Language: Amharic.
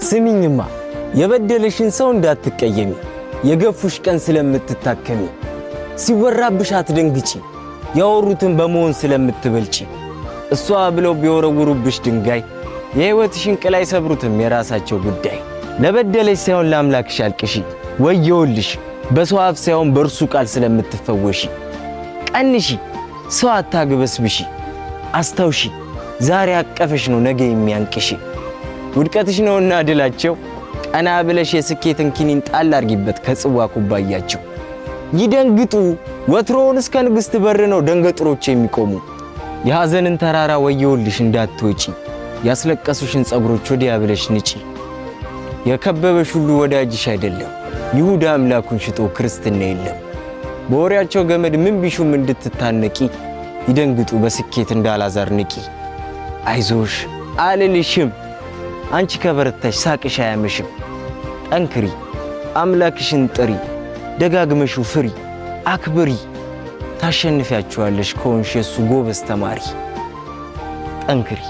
ስሚኝማ የበደለሽን ሰው እንዳትቀየሚ የገፉሽ ቀን ስለምትታከሚ ሲወራብሽ አትደንግጪ ያወሩትን በመሆን ስለምትበልጪ እሷ ብለው ቢወረውሩብሽ ድንጋይ የህይወትሽን ቅል አይሰብሩትም የራሳቸው ጉዳይ ለበደለሽ ሳይሆን ለአምላክሽ አልቅሺ ወየውልሽ በሰው አፍ ሳይሆን በእርሱ ቃል ስለምትፈወሺ ቀንሺ ሰው አታግበስብሺ አስታውሺ ዛሬ አቀፈሽ ነው ነገ የሚያንቅሺ ውድቀትሽ ነውና ድላቸው ቀና ብለሽ የስኬትን ኪኒን ጣል አርጊበት ከጽዋ ኩባያቸው ይደንግጡ ወትሮውን እስከ ንግሥት በር ነው ደንገጥሮች የሚቆሙ የሐዘንን ተራራ ወየውልሽ እንዳትወጪ ያስለቀሱሽን ጸጉሮች ወዲያ ብለሽ ንጪ የከበበሽ ሁሉ ወዳጅሽ አይደለም ይሁዳ አምላኩን ሽጦ ክርስትና የለም በወሬያቸው ገመድ ምን ቢሹም እንድትታነቂ ይደንግጡ በስኬት እንዳላዛር ንቂ አይዞሽ አልልሽም አንቺ ከበረታሽ ሳቅሽ አያመሽም ጠንክሪ አምላክሽን ጥሪ ደጋግመሽ ፍሪ አክብሪ ታሸንፊያችኋለሽ ከሆንሽ የሱ ጎበዝ ተማሪ ጠንክሪ